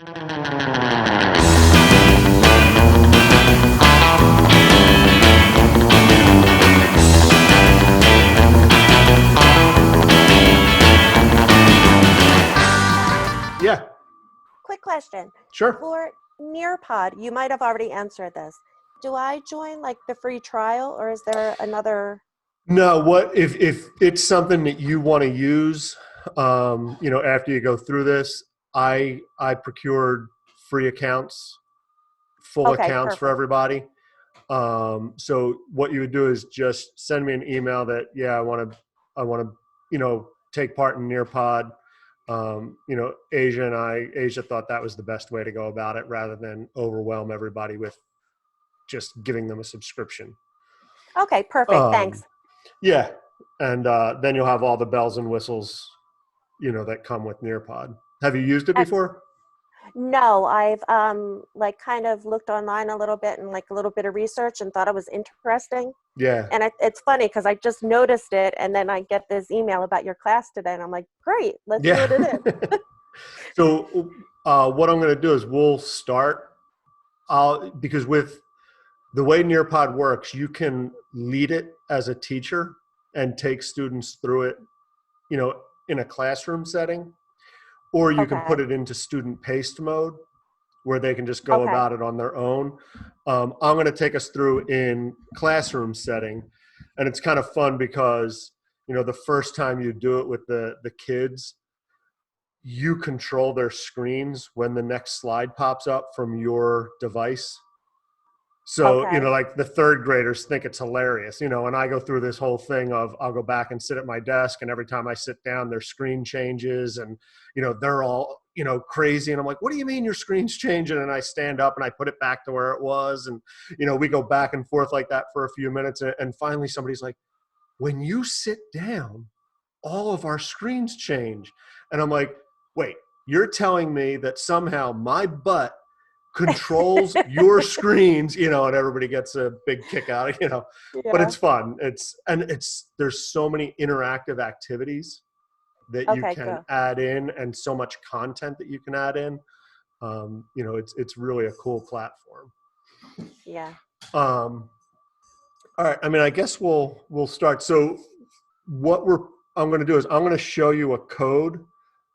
Yeah. Quick question. Sure. For NearPod, you might have already answered this. Do I join like the free trial, or is there another? No, what if it's something that you want to use, after you go through this, I procured free accounts, full Okay, accounts for perfect. everybody. So what you would do is just send me an email that, yeah, I want to, take part in NearPod. Asia thought that was the best way to go about it rather than overwhelm everybody with just giving them a subscription. Okay, perfect. Thanks. Yeah. And then you'll have all the bells and whistles, that come with NearPod. Have you used it before? No, I've like kind of looked online a little bit and like a little bit of research and thought it was interesting. Yeah. And it's funny because I just noticed it, and then I get this email about your class today, and I'm like, great, let's see what it is. So what I'm going to do is we'll start, because with the way NearPod works, you can lead it as a teacher and take students through it, in a classroom setting, or you can put Okay. it into student paced mode where they can just go Okay. about it on their own. I'm going to take us through in classroom setting, and it's kind of fun because, the first time you do it with the kids, you control their screens when the next slide pops up from your device. So, Okay. like the third graders think it's hilarious, and I go through this whole thing of I'll go back and sit at my desk, and every time I sit down, their screen changes, and, they're all, crazy. And I'm like, what do you mean your screen's changing? And I stand up and I put it back to where it was. And, we go back and forth like that for a few minutes. And finally somebody's like, when you sit down, all of our screens change. And I'm like, wait, you're telling me that somehow my butt controls your screens, and everybody gets a big kick out of, but Yeah. it's fun. There's so many interactive activities that you Okay, can good. add in, and so much content that you can add in. It's really a cool platform. Yeah. All right. I mean, I guess we'll start. So I'm going to do is I'm going to show you a code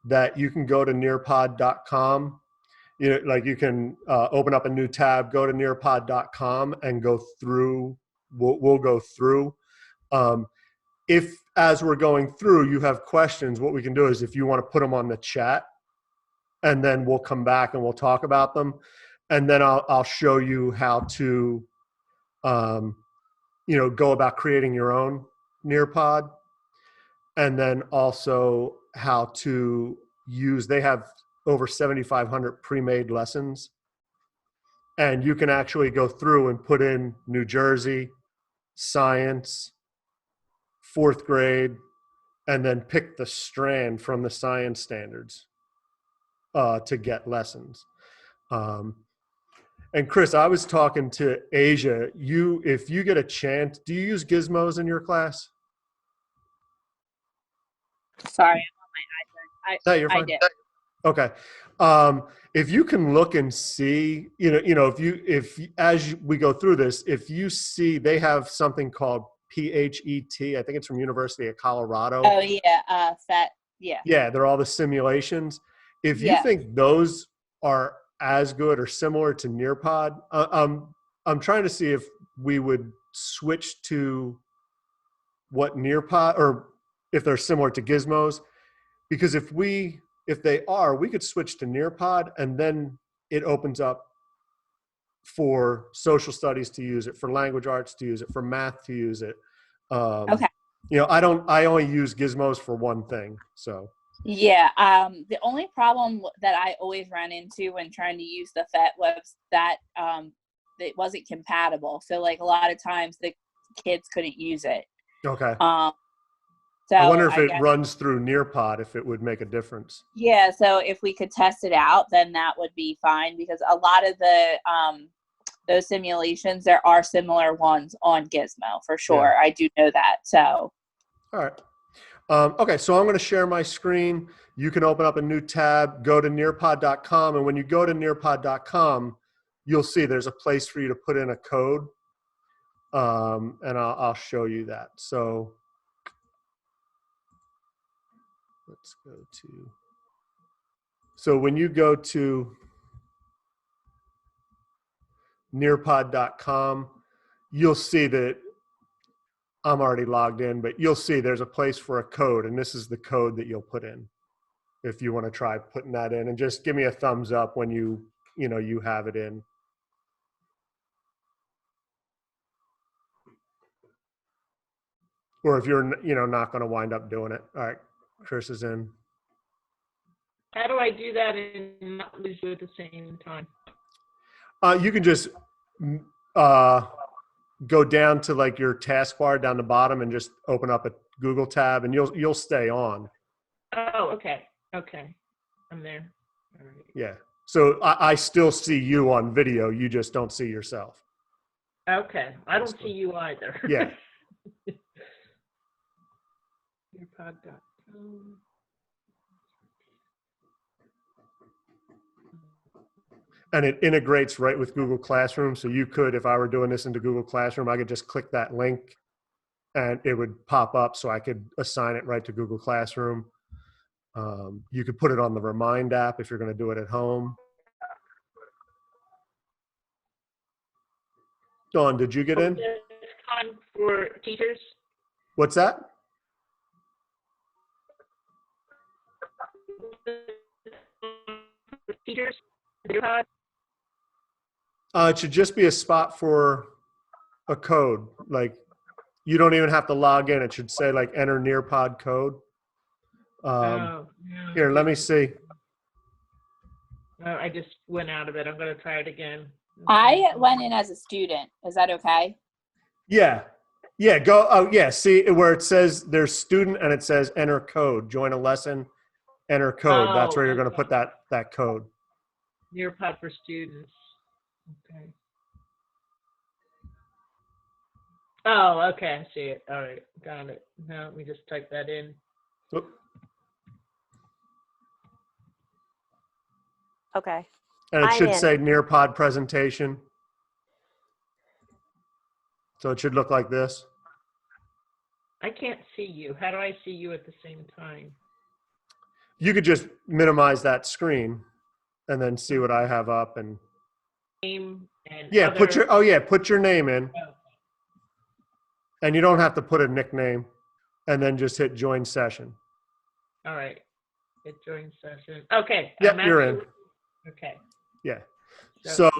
that you can go to nearpod.com. You can open up a new tab, go to nearpod.com and go through. We'll go through. If as we're going through, you have questions, what we can do is if you want to put them on the chat, and then we'll come back and we'll talk about them. And then I'll show you how to, go about creating your own NearPod. And then also how to they have over 7,500 pre-made lessons. And you can actually go through and put in New Jersey, science, fourth grade, and then pick the strand from the science standards to get lessons. And Chris, I was talking to Asia. If you get a chance, do you use gizmos in your class? Sorry, I'm on my iPhone. You're fine. I did. Okay. If you can look and see, if as we go through this, if you see they have something called PHET, I think it's from University of Colorado. Oh yeah, yeah. Yeah, they're all the simulations. If you Yeah. think those are as good or similar to NearPod, I'm trying to see if we would switch to what NearPod, or if they're similar to gizmos, because if they are, we could switch to NearPod, and then it opens up for social studies to use it, for language arts to use it, for math to use it. Okay. I only use gizmos for one thing. So yeah, the only problem that I always ran into when trying to use the FET was that it wasn't compatible. So like a lot of times the kids couldn't use it. Okay. So I wonder if it runs through NearPod, if it would make a difference. Yeah, so if we could test it out, then that would be fine, because a lot of the those simulations, there are similar ones on Gizmo for sure. Yeah. I do know that. So all right. Okay, so I'm going to share my screen. you can open up a new tab, go to nearpod.com. And when you go to nearpod.com, you'll see there's a place for you to put in a code. And I'll show you that. So let's go to, so when you go to nearpod.com, you'll see that I'm already logged in, but you'll see there's a place for a code, and this is the code that you'll put in if you want to try putting that in. And just give me a thumbs up when you have it in. Or if you're not going to wind up doing it. All right, Chris is in. How do I do that and not lose you at the same time? You can just go down to like your taskbar down the bottom and just open up a Google tab, and you'll stay on. Oh, okay. Okay. I'm there. All right. Yeah. So I still see you on video. You just don't see yourself. Okay. I don't see you either. Oh. Yeah. NearPod.com. And it integrates right with Google Classroom. So you could, if I were doing this into Google Classroom, I could just click that link and it would pop up so I could assign it right to Google Classroom. You could put it on the Remind app if you're going to do it at home. Dawn, did you get in? Time for teachers. What's that? Teachers. NearPod. It should just be a spot for a code. Like you don't even have to log in. It should say like enter NearPod code. Yeah. Here, let me see. I just went out of it. I'm going to try it again. I went in as a student. Is that okay? Yeah. Yeah. Go. Oh, yeah. See where it says there's student and it says enter code, join a lesson, enter code. That's where you're going to put that code. NearPod for students. Okay. Oh, okay. I see it. All right. Got it. Now let me just type that in. Oop. Okay. And it should I'm in. say NearPod presentation. So it should look like this. I can't see you. How do I see you at the same time? You could just minimize that screen and then see what I have up and Name and yeah, other. put your name in. Oh. And you don't have to put a nickname and then just hit join session. All right. Hit join session. Okay. Yep, I'm you're actually- in. Okay. Yeah. So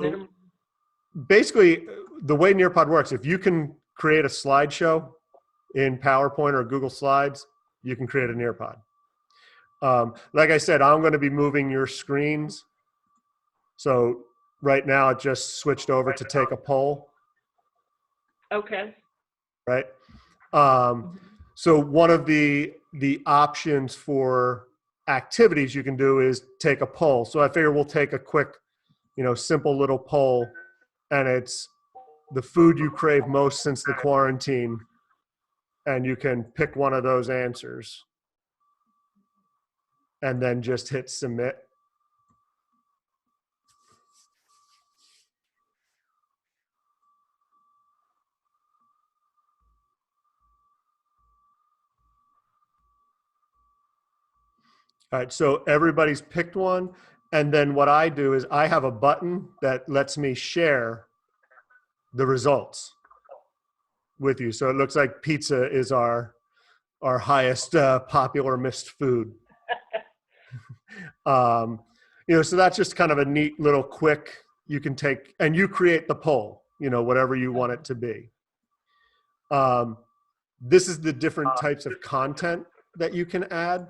basically the way NearPod works, if you can create a slideshow in PowerPoint or Google Slides, you can create a NearPod. Like I said, I'm going to be moving your screens. So right now it just switched over to take a poll. Okay. Right. So one of the options for activities you can do is take a poll. So I figure we'll take a quick, simple little poll, and it's the food you crave most since the quarantine. And you can pick one of those answers and then just hit submit. All right, so everybody's picked one. And then what I do is I have a button that lets me share the results with you. So it looks like pizza is our highest popular missed food. So that's just kind of a neat little quick, you can take, and you create the poll, whatever you want it to be. This is the different types of content that you can add.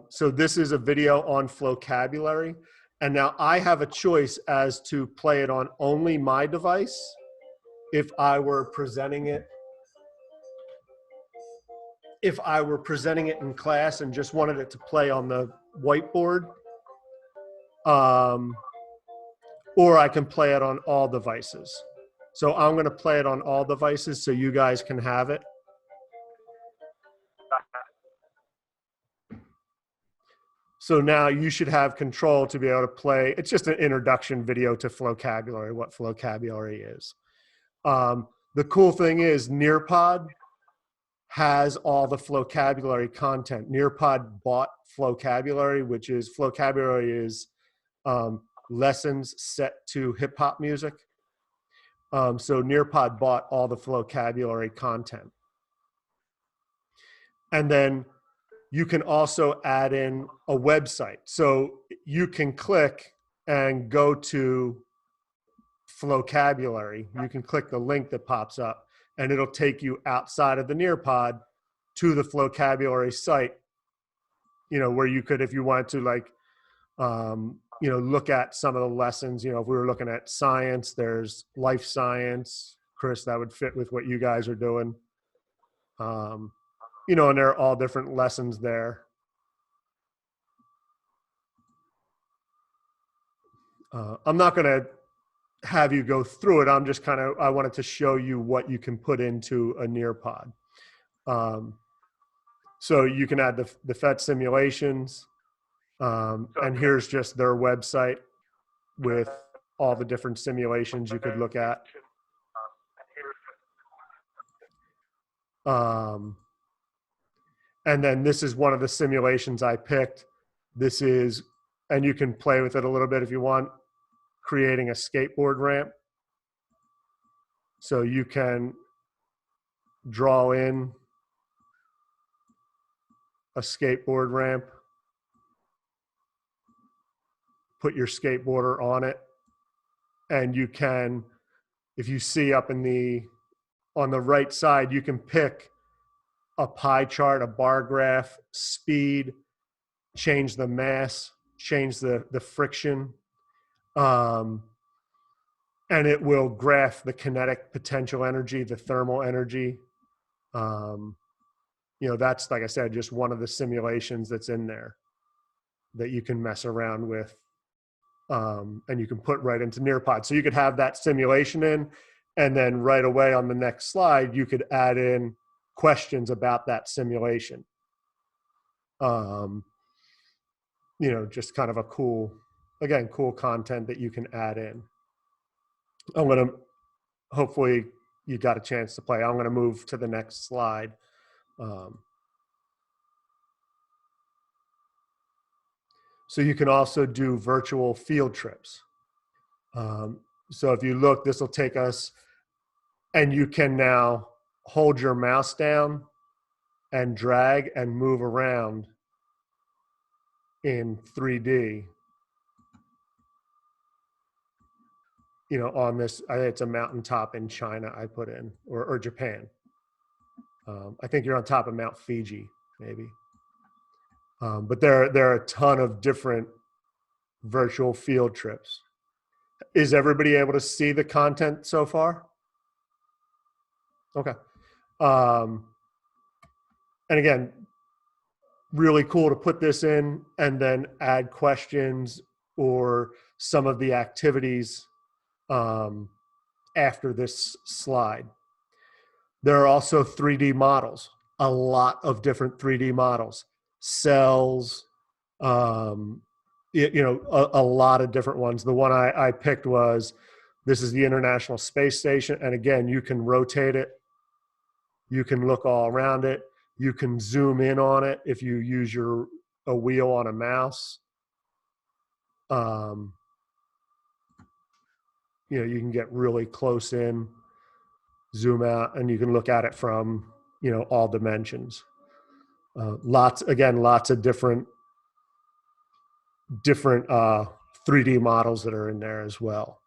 So this is a video on vocabulary. And now I have a choice as to play it on only my device if I were presenting it in class and just wanted it to play on the whiteboard. Or I can play it on all devices. So I'm going to play it on all devices so you guys can have it. So now you should have control to be able to play. It's just an introduction video to Flowcabulary, what Flowcabulary is. The cool thing is NearPod has all the Flowcabulary content. NearPod bought Flowcabulary, which is Flowcabulary is lessons set to hip hop music. So NearPod bought all the Flowcabulary content. And then you can also add in a website. So you can click and go to Flowcabulary. You can click the link that pops up and it'll take you outside of the NearPod to the Flowcabulary site, you know, where you could, if you wanted to, like, you know, look at some of the lessons. You know, if we were looking at science, there's life science. Chris, that would fit with what you guys are doing. You know, and there are all different lessons there. I'm not going to have you go through it. I'm just kind of, I wanted to show you what you can put into a NearPod. So you can add the PhET simulations. And here's just their website with all the different simulations you could look at. And then this is one of the simulations I picked. This is, and you can play with it a little bit if you want, creating a skateboard ramp. So you can draw in a skateboard ramp, put your skateboarder on it, and you can, if you see up in the, on the right side, you can pick a pie chart, a bar graph, speed, change the mass, change the friction, and it will graph the kinetic potential energy, the thermal energy. You know, that's, like I said, just one of the simulations that's in there that you can mess around with, and you can put right into NearPod. So you could have that simulation in, and then right away on the next slide, you could add in questions about that simulation. You know, just kind of a cool, again, cool content that you can add in. I'm going to, hopefully you got a chance to play. I'm going to move to the next slide. So you can also do virtual field trips. So if you look, this will take us, and you can now hold your mouse down and drag and move around in 3D. You know, on this, I think it's a mountaintop in China I put in, or Japan. I think you're on top of Mount Fiji, maybe. But there are a ton of different virtual field trips. Is everybody able to see the content so far? Okay. And again, really cool to put this in and then add questions or some of the activities after this slide. There are also 3D models, a lot of different 3D models, cells, you know, a lot of different ones. The one I picked was, this is the International Space Station. And again, you can rotate it. You can look all around it. You can zoom in on it if you use a wheel on a mouse. You know, you can get really close in, zoom out, and you can look at it from, you know, all dimensions. Lots of different 3D models that are in there as well.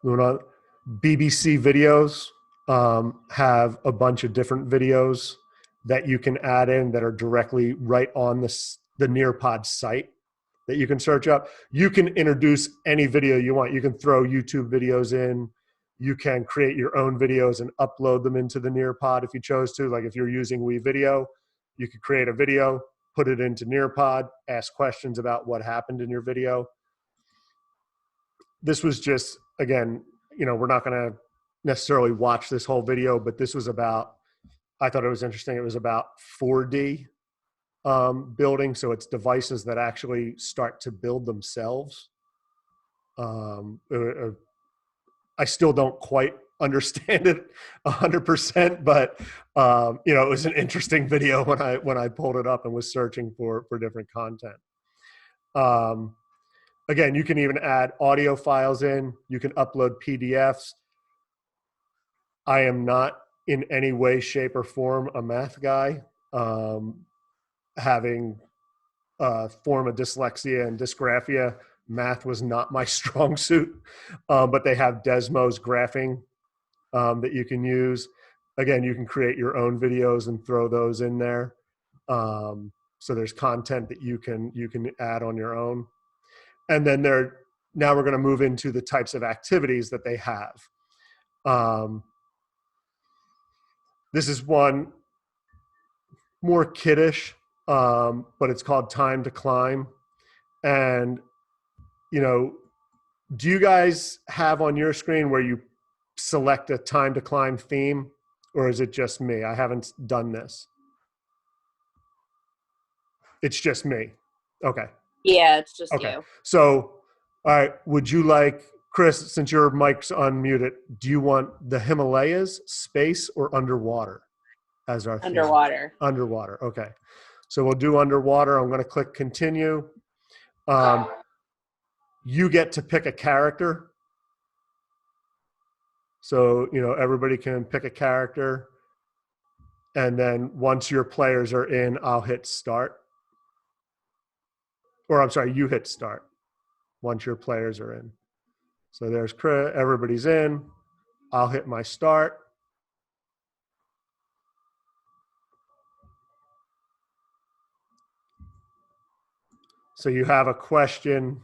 BBC videos have a bunch of different videos that you can add in that are directly right on the NearPod site that you can search up. You can introduce any video you want. You can throw YouTube videos in. You can create your own videos and upload them into the NearPod if you chose to. Like if you're using WeVideo, you could create a video, put it into NearPod, ask questions about what happened in your video. This was just, again, you know, we're not going to necessarily watch this whole video, but this was about, I thought it was interesting. It was about 4D building. So it's devices that actually start to build themselves. I still don't quite understand it 100%, but it was an interesting video when I pulled it up and was searching for different content. Again, you can even add audio files in. You can upload PDFs. I am not in any way, shape, or form a math guy. Having a form of dyslexia and dysgraphia, math was not my strong suit. But they have Desmos graphing that you can use. Again, you can create your own videos and throw those in there. So there's content that you can add on your own. And then now we're going to move into the types of activities that they have. This is one more kiddish, but it's called Time to Climb. And, do you guys have on your screen where you select a Time to Climb theme, or is it just me? I haven't done this. It's just me. Okay. Yeah, it's just Okay. you. So, all right. Would you like, Chris, since your mic's unmuted, do you want the Himalayas, space, or underwater as our theme? Underwater. Underwater. Okay. So we'll do underwater. I'm going to click continue. You get to pick a character. So, everybody can pick a character. And then once your players are in, I'll hit start. Or I'm sorry, you hit start once your players are in. So there's Chris, everybody's in. I'll hit my start. So you have a question.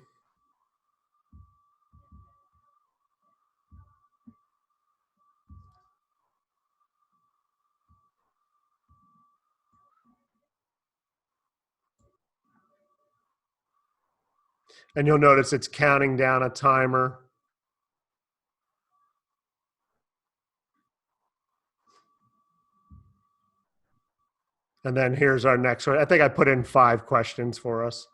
And you'll notice it's counting down a timer. And then here's our next one. I think I put in 5 questions for us.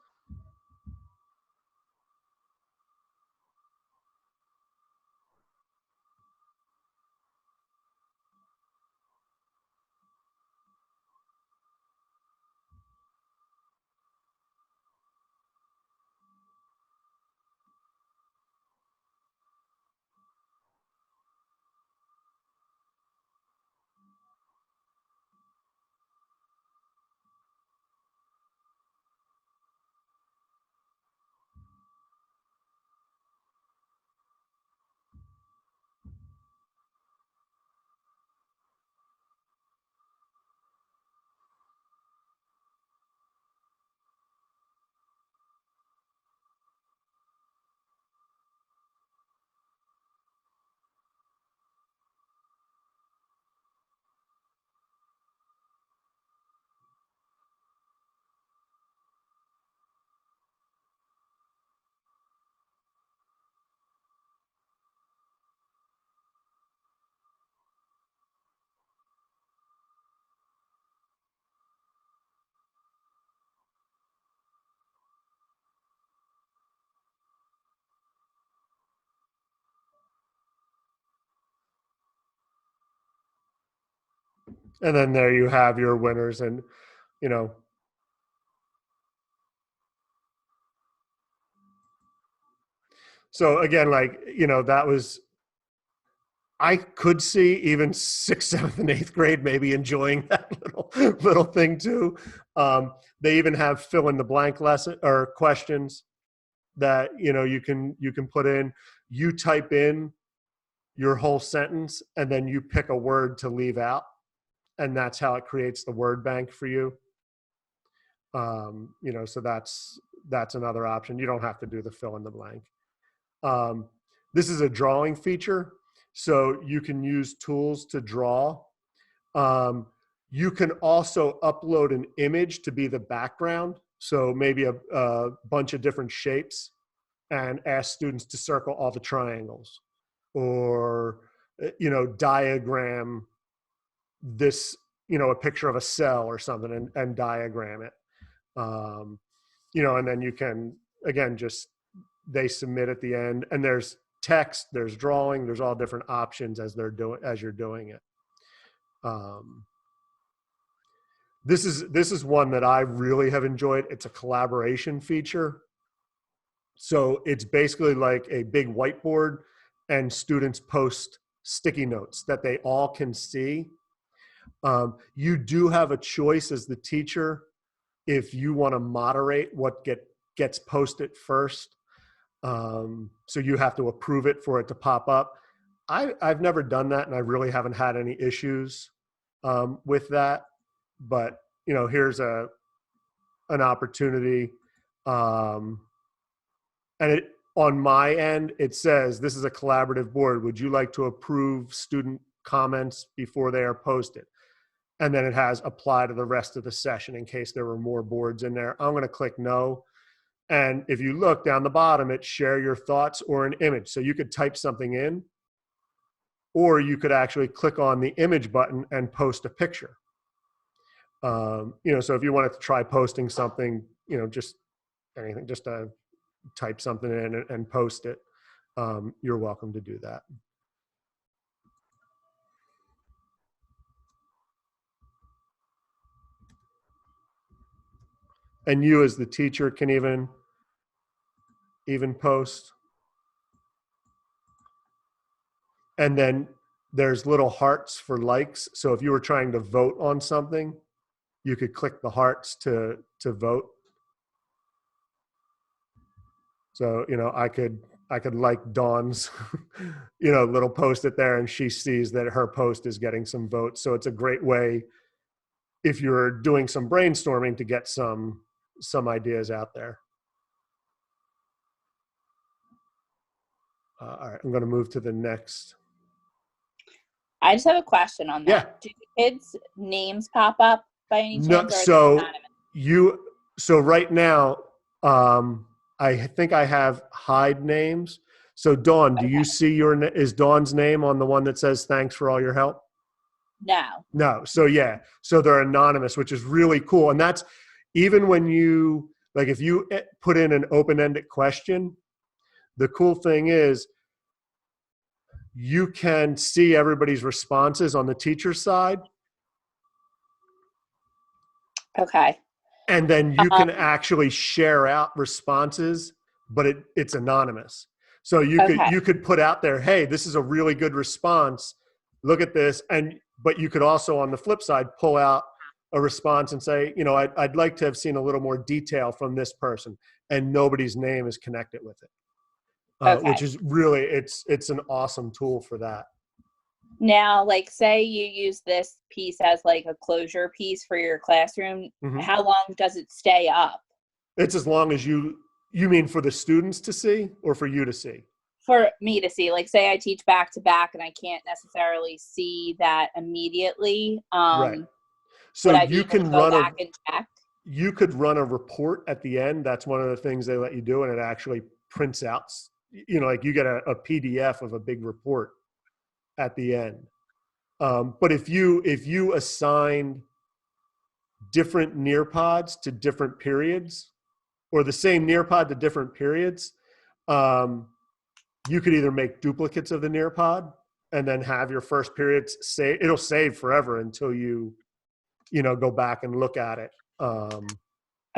And then there you have your winners. And, so again, that was, I could see even 6th, 7th, and 8th grade maybe enjoying that little thing too. They even have fill in the blank lesson or questions that you can put in. You type in your whole sentence and then you pick a word to leave out, and that's how it creates the word bank for you. So that's another option. You don't have to do the fill in the blank. This is a drawing feature, so you can use tools to draw. You can also upload an image to be the background, so maybe a bunch of different shapes, and ask students to circle all the triangles, or diagram this, a picture of a cell or something, and diagram it. And then you can, again, they submit at the end, and there's text, there's drawing, there's all different options as you're doing it. This is one that I really have enjoyed. It's a collaboration feature. So it's basically like a big whiteboard, and students post sticky notes that they all can see. You do have a choice as the teacher if you want to moderate what gets posted first. So you have to approve it for it to pop up. I've never done that, and I really haven't had any issues with that. But here's an opportunity, and on my end it says this is a collaborative board. Would you like to approve student comments before they are posted? And then it has apply to the rest of the session in case there were more boards in there. I'm going to click no. And if you look down the bottom, it's share your thoughts or an image. So you could type something in, or you could actually click on the image button and post a picture. So if you wanted to try posting something, just anything, just type something in and post it, you're welcome to do that. And you as the teacher can even post. And then there's little hearts for likes. So if you were trying to vote on something, you could click the hearts to vote. So, I could like Dawn's, little post it there, and she sees that her post is getting some votes. So it's a great way if you're doing some brainstorming to get some ideas out there. All right, I'm going to move to the next. I just have a question on that. Yeah. Do the kids' names pop up by any chance? No, or are they anonymous? So right now, I think I have hide names. So Dawn, do you see is Dawn's name on the one that says thanks for all your help? No. So yeah, so they're anonymous, which is really cool. And that's even when if you put in an open-ended question, the cool thing is you can see everybody's responses on the teacher's side. Okay. And then you can actually share out responses, but it's anonymous. So you could put out there, hey, this is a really good response. Look at this. But you could also, on the flip side, pull out a response and say, I'd like to have seen a little more detail from this person, and nobody's name is connected with it, which is really, it's an awesome tool for that. Now, say you use this piece as a closure piece for your classroom. Mm-hmm. How long does it stay up? It's as long as you mean for the students to see or for you to see? For me to see. Say I teach back to back and I can't necessarily see that immediately. Right. So you can go back and check. You could run a report at the end. That's one of the things they let you do, and it actually prints out, you get a PDF of a big report at the end. But if you assigned different NearPods to different periods, or the same NearPod to different periods, you could either make duplicates of the NearPod and then have your first periods save. It'll save forever until you go back and look at it.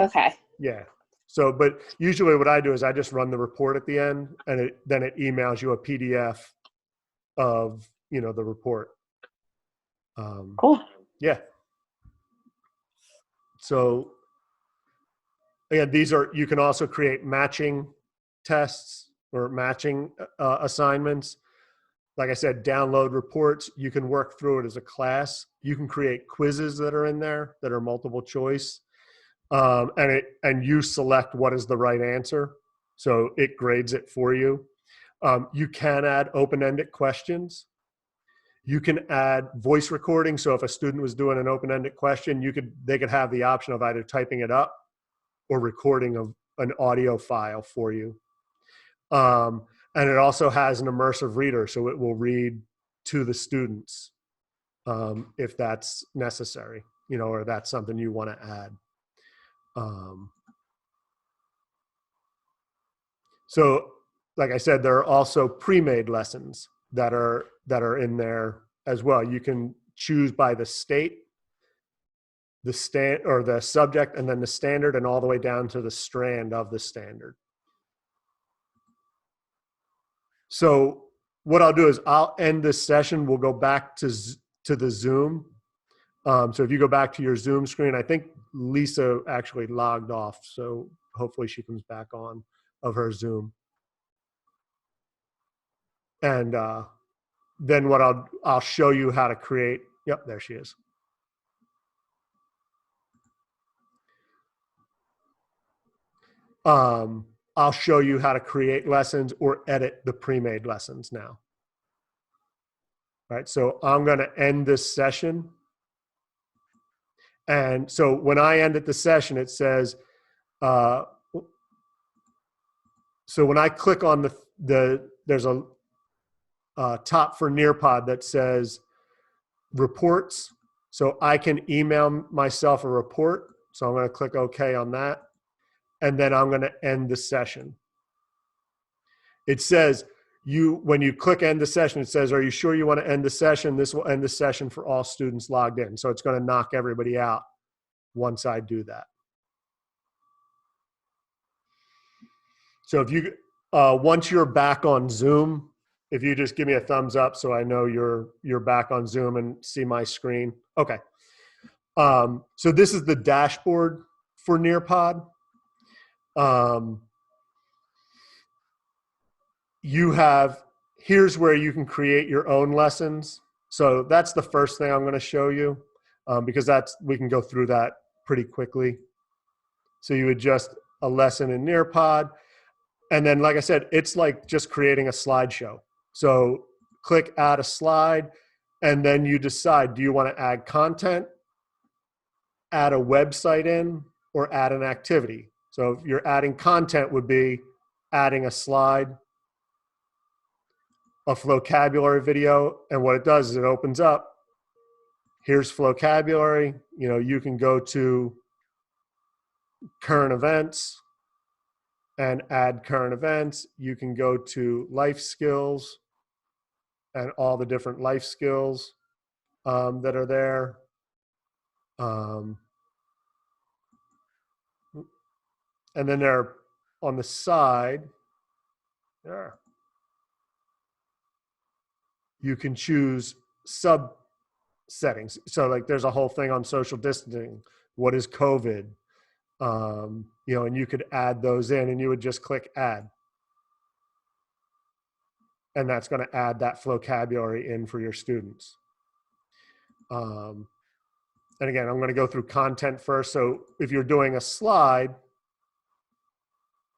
Okay. Yeah. So, but usually what I do is I just run the report at the end, and then it emails you a PDF of the report. Cool. Yeah. So again, you can also create matching tests or matching assignments. Like I said, download reports. You can work through it as a class. You can create quizzes that are in there that are multiple choice. And you select what is the right answer. So it grades it for you. You can add open-ended questions. You can add voice recording. So if a student was doing an open-ended question, they could have the option of either typing it up or recording an audio file for you. And it also has an immersive reader, so it will read to the students if that's necessary, or that's something you want to add. Um, so, like I said, there are also pre-made lessons that are in there as well. You can choose by the state, the stand or the subject, and then the standard, and all the way down to the strand of the standard. So what I'll do is I'll end this session. We'll go back to the Zoom. So if you go back to your Zoom screen, I think Lisa actually logged off. So hopefully she comes back on of her Zoom. And then what I'll show you how to create. Yep, there she is. I'll show you how to create lessons or edit the pre-made lessons now. All right, so I'm going to end this session. And so when I ended the session, it says, so when I click on there's a top for NearPod that says reports. So I can email myself a report. So I'm going to click OK on that. And then I'm going to end the session. It says, when you click end the session, it says, are you sure you want to end the session? This will end the session for all students logged in. So it's going to knock everybody out once I do that. So if you, once you're back on Zoom, if you just give me a thumbs up so I know you're back on Zoom and see my screen. Okay. So this is the dashboard for NearPod. Here's where you can create your own lessons. So that's the first thing I'm going to show you because we can go through that pretty quickly. So you adjust a lesson in NearPod. And then, like I said, it's like just creating a slideshow. So click add a slide, and then you decide, do you want to add content, add a website in, or add an activity? So if you're adding content would be adding a slide, a vocabulary video, and what it does is it opens up, here's vocabulary, you can go to current events and add current events. You can go to life skills and all the different life skills that are there. And then there on the side, there, you can choose sub settings. So like there's a whole thing on social distancing. What is COVID? And you could add those in and you would just click add. And that's going to add that vocabulary in for your students. And again, I'm going to go through content first. So if you're doing a slide,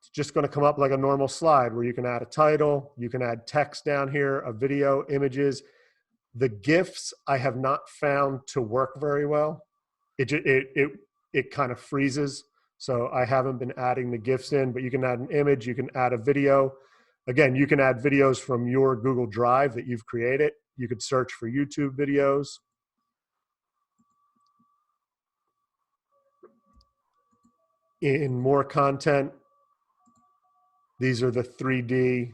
it's just going to come up like a normal slide where you can add a title, you can add text down here, a video, images. The GIFs I have not found to work very well. It kind of freezes. So I haven't been adding the GIFs in, but you can add an image, you can add a video. Again, you can add videos from your Google Drive that you've created. You could search for YouTube videos. In more content, these are the 3D.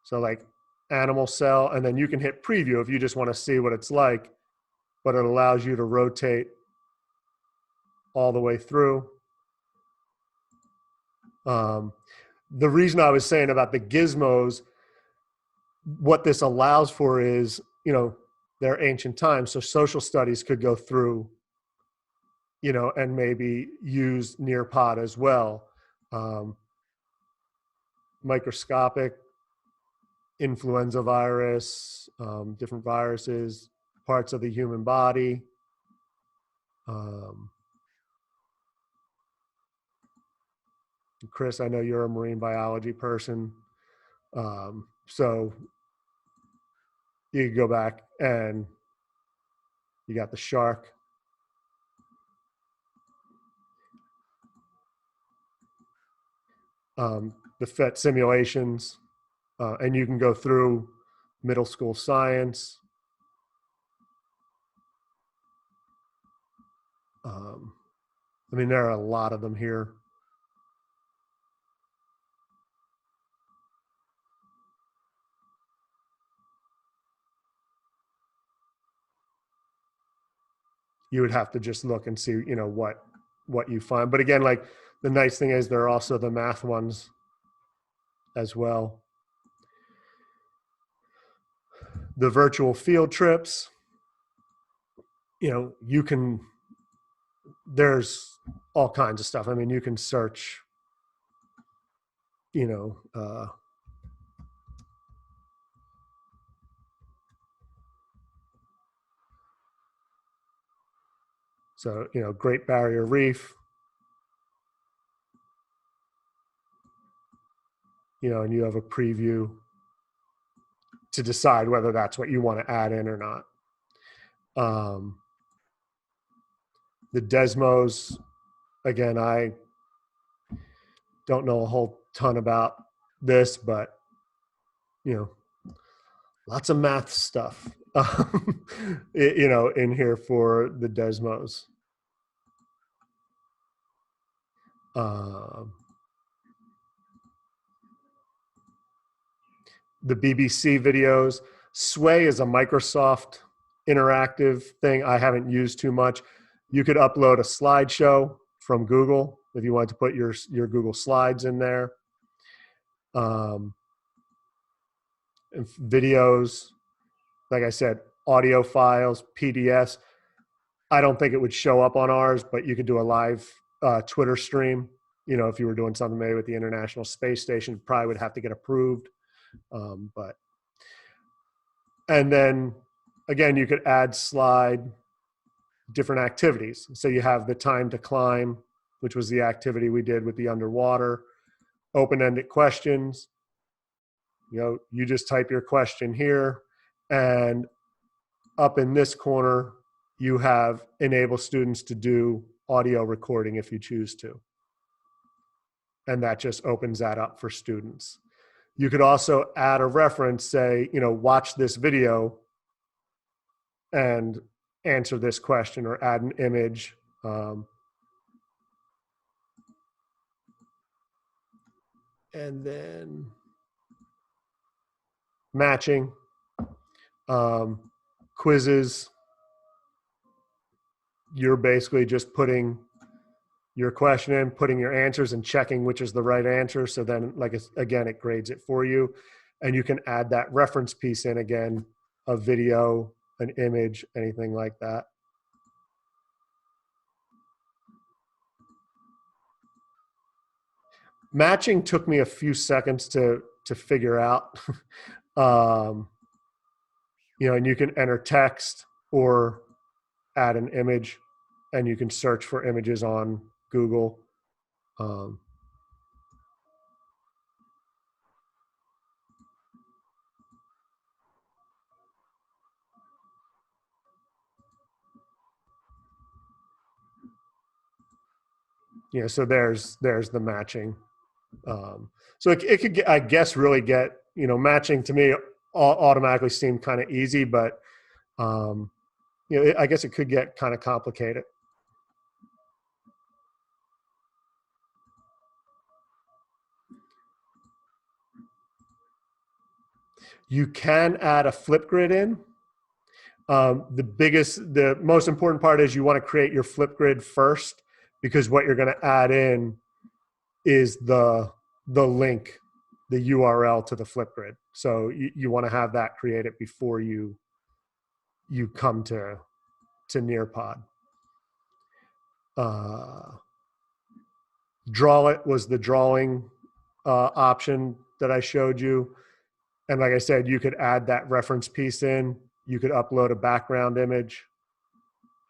So like animal cell, and then you can hit preview if you just want to see what it's like, but it allows you to rotate all the way through. The reason I was saying about the gizmos, what this allows for is, they're ancient times. So social studies could go through, and maybe use NearPod as well. Microscopic, influenza virus, different viruses, parts of the human body. Chris, I know you're a marine biology person. So you can go back and you got the shark. The PhET simulations, and you can go through middle school science. I mean, there are a lot of them here. You would have to just look and see, you know, what you find. But again, like the nice thing is there are also the math ones as well. The virtual field trips, you know, you can, there's all kinds of stuff. I mean, you can search, you know, so, you know, Great Barrier Reef, you know, and you have a preview to decide whether that's what you want to add in or not. The Desmos, again, I don't know a whole ton about this, but, you know, lots of math stuff, you know, in here for the Desmos. The BBC videos. Sway is a Microsoft interactive thing I haven't used too much. You could upload a slideshow from Google if you wanted to put your Google Slides in there. Videos, like I said, audio files, PDFs. I don't think it would show up on ours, but you could do a live Twitter stream. You know, if you were doing something maybe with the International Space Station, probably would have to get approved. But, and then again, you could add slide different activities. So you have the time to climb, which was the activity we did with the underwater, open-ended questions. You know, you just type your question here, and up in this corner, you have enable students to do audio recording if you choose to. And that just opens that up for students. You could also add a reference, say, you know, watch this video and answer this question, or add an image. And then matching, quizzes. You're basically just putting your question in, putting your answers, and checking which is the right answer. So then, like, again, it grades it for you. And you can add that reference piece in again, a video, an image, anything like that. Matching took me a few seconds to figure out. You know, and you can enter text or add an image, and you can search for images on Google. You know, so there's the matching. So it could get, I guess, really get, you know, matching to me automatically seemed kind of easy, but you know, I guess it could get kind of complicated. You can add a Flipgrid in. The most important part is you want to create your Flipgrid first, because what you're going to add in is the link, the URL to the Flipgrid. So you want to have that created before you come to NearPod. Draw It was the drawing option that I showed you. And like I said, you could add that reference piece in. You could upload a background image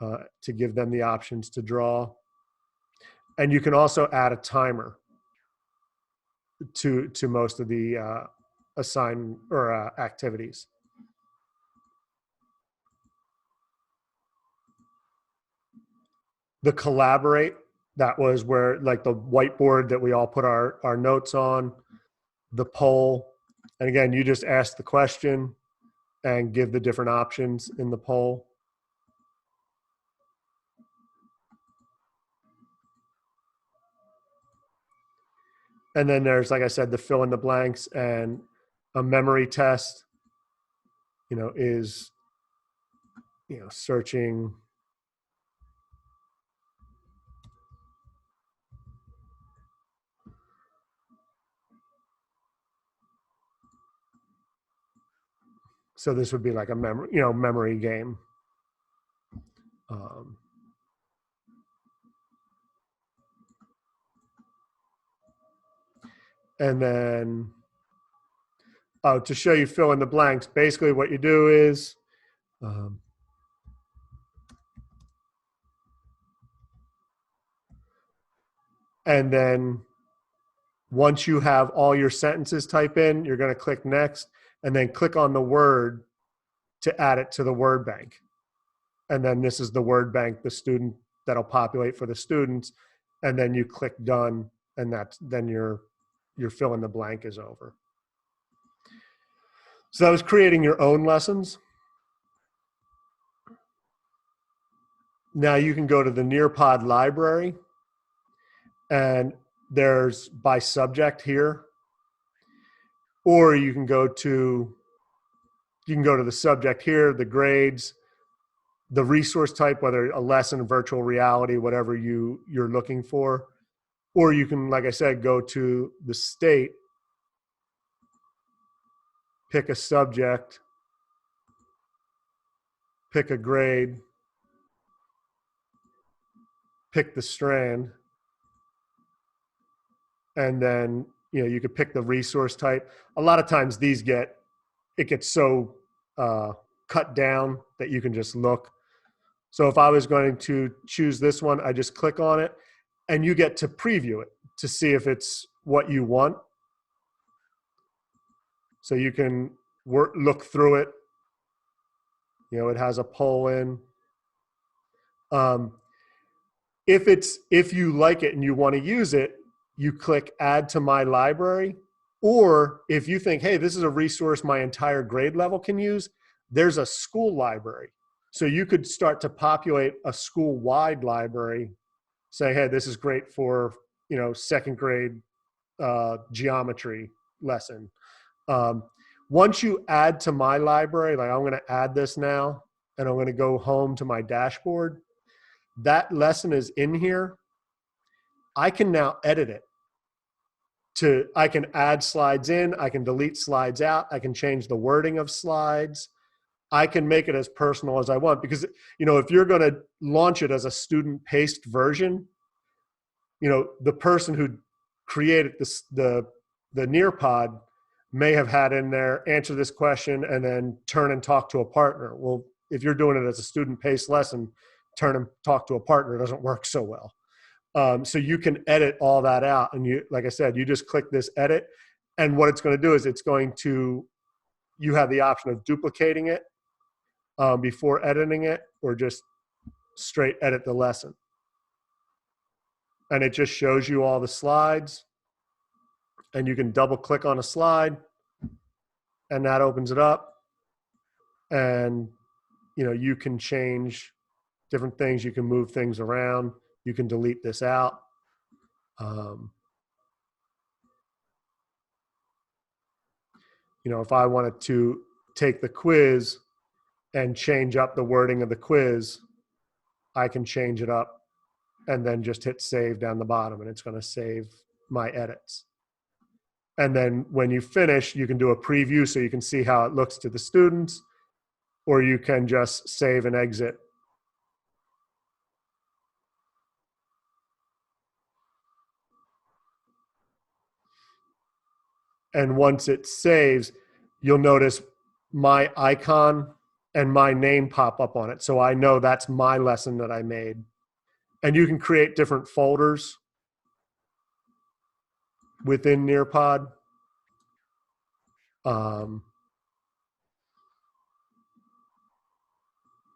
to give them the options to draw. And you can also add a timer to most of the assign or activities. The Collaborate, that was where, like, the whiteboard that we all put our notes on. The poll, and again, you just ask the question and give the different options in the poll. And then there's, like I said, the fill in the blanks, and a memory test, is, searching. So this would be like a memory game. Um, and then, to show you fill in the blanks, basically what you do is, and then once you have all your sentences type in, you're going to click next, and then click on the word to add it to the word bank. And then this is the word bank, the student that'll populate for the students. And then you click done, and then your fill in the blank is over. So that was creating your own lessons. Now you can go to the NearPod library, and there's by subject here, or you can go to the subject here, the grades, the resource type, whether a lesson, virtual reality, whatever you're looking for. Or you can, like I said, go to the state, pick a subject, pick a grade, pick the strand, and then you could pick the resource type. A lot of times it gets so cut down that you can just look. So if I was going to choose this one, I just click on it, and you get to preview it to see if it's what you want. So you can look through it. It has a poll in. If you like it and you want to use it, you click add to my library. Or if you think, hey, this is a resource my entire grade level can use, there's a school library. So you could start to populate a school-wide library. Say, hey, this is great for, second grade geometry lesson. Once you add to my library, like I'm going to add this now, and I'm going to go home to my dashboard. That lesson is in here. I can now edit it. I can add slides in, I can delete slides out, I can change the wording of slides. I can make it as personal as I want, because, if you're going to launch it as a student paced version, the person who created the NearPod may have had in there, answer this question and then turn and talk to a partner. Well, if you're doing it as a student paced lesson, turn and talk to a partner doesn't work so well. So you can edit all that out. And like I said, you just click this edit, and what it's going to do is you have the option of duplicating it before editing it, or just straight edit the lesson. And it just shows you all the slides, and you can double click on a slide, and that opens it up. And, you can change different things. You can move things around. You can delete this out. If I wanted to take the quiz and change up the wording of the quiz, I can change it up and then just hit save down the bottom, and it's going to save my edits. And then when you finish, you can do a preview so you can see how it looks to the students, or you can just save and exit. And once it saves, you'll notice my icon and my name pop up on it. So I know that's my lesson that I made. And you can create different folders within NearPod. And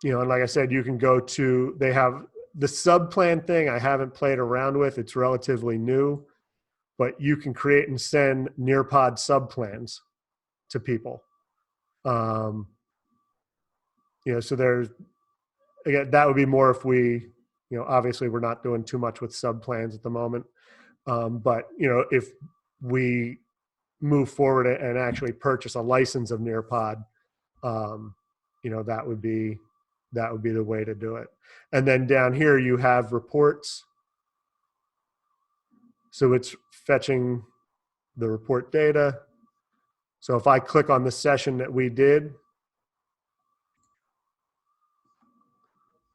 like I said, you can they have the subplan thing I haven't played around with. It's relatively new, but you can create and send NearPod subplans to people. So again, that would be more if we, obviously we're not doing too much with subplans at the moment. But, if we move forward and actually purchase a license of NearPod, that would be the way to do it. And then down here you have reports. So it's fetching the report data. So if I click on the session that we did,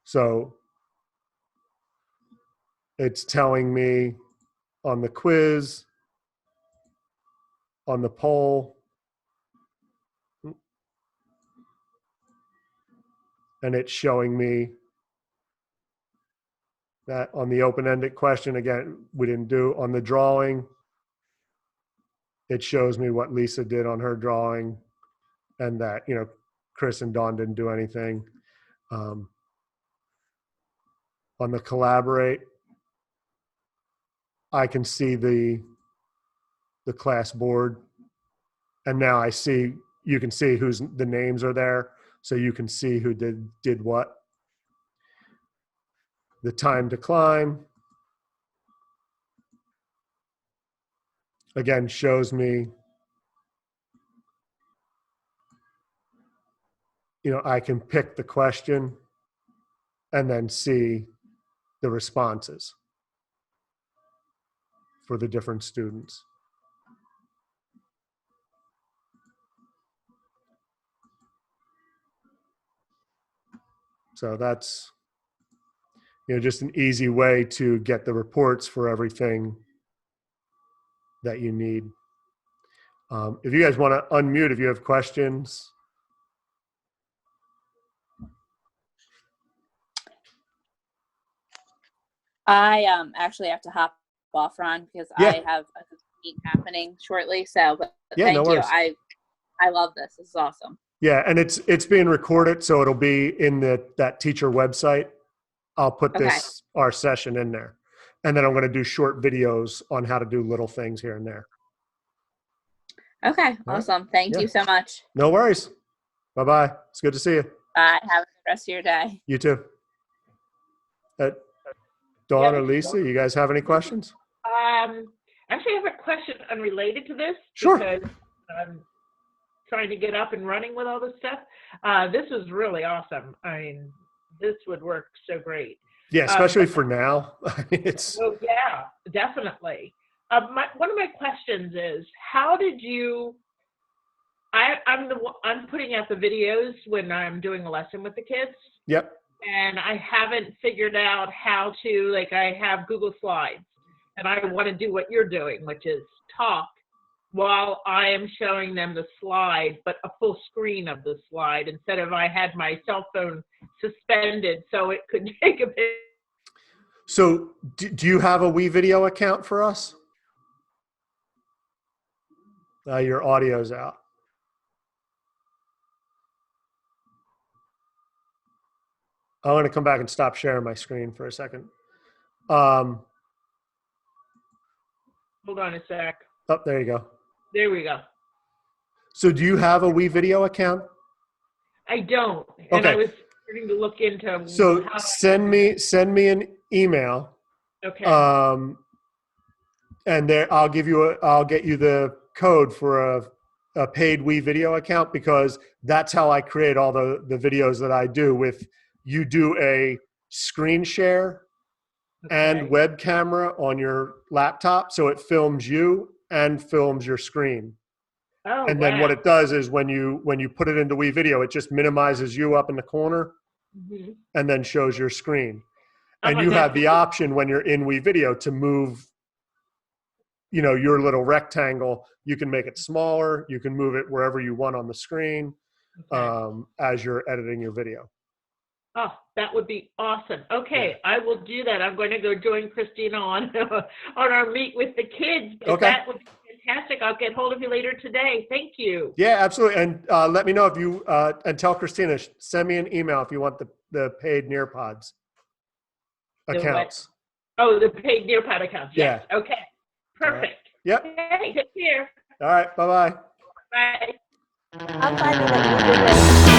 so it's telling me on the quiz, on the poll, and it's showing me that on the open-ended question, again, we didn't do. On the drawing, it shows me what Lisa did on her drawing, and that, Chris and Dawn didn't do anything. On the collaborate, I can see the class board, and now you can see who's the names are there, so you can see who did what. The time to climb, again, shows me, I can pick the question and then see the responses for the different students. So that's, just an easy way to get the reports for everything that you need. If you guys want to unmute, if you have questions. I actually have to hop off, Ron, because I have a meet happening shortly. So, but thank no you. worries. I love this. This is awesome. Yeah, and it's being recorded, so it'll be in that teacher website. I'll put our session in there, and then I'm going to do short videos on how to do little things here and there. Okay, awesome. Thank you so much. No worries. Bye-bye. It's good to see you. Bye. Have a good rest of your day. You too. Dawn or Lisa, you guys have any questions? Actually, I have a question unrelated to this. Sure. Because I'm trying to get up and running with all this stuff. This was really awesome. I mean, this would work so great. Yeah, especially for now. Oh, yeah, definitely. One of my questions is, how did you? I'm putting out the videos when I'm doing a lesson with the kids. Yep. And I haven't figured out how to, like, I have Google Slides, and I want to do what you're doing, which is talk while I am showing them the slide, but a full screen of the slide instead of I had my cell phone suspended so it could take a picture. So do you have a WeVideo account for us? Your audio's out. I want to come back and stop sharing my screen for a second. Hold on a sec. Oh, there you go. There we go. So do you have a WeVideo account? I don't. And I was starting to look into. So send me an email. Okay. And there I'll get you the code for a paid WeVideo account, because that's how I create all the videos that I do with. You do a screen share and web camera on your laptop, so it films you and films your screen. Oh, and then what it does is when you put it into WeVideo, it just minimizes you up in the corner and then shows your screen. And you have the option when you're in WeVideo to move, your little rectangle. You can make it smaller. You can move it wherever you want on the screen as you're editing your video. Oh, that would be awesome. Okay, I will do that. I'm going to go join Christina on our meet with the kids. That would be fantastic. I'll get hold of you later today. Thank you. Yeah, absolutely. And let me know if you, and tell Christina, send me an email if you want the paid NearPods accounts. The paid NearPod accounts. Yes. Yeah. Okay. Perfect. Yep. Okay, take care. All right. Bye-bye. Bye. I'm finding that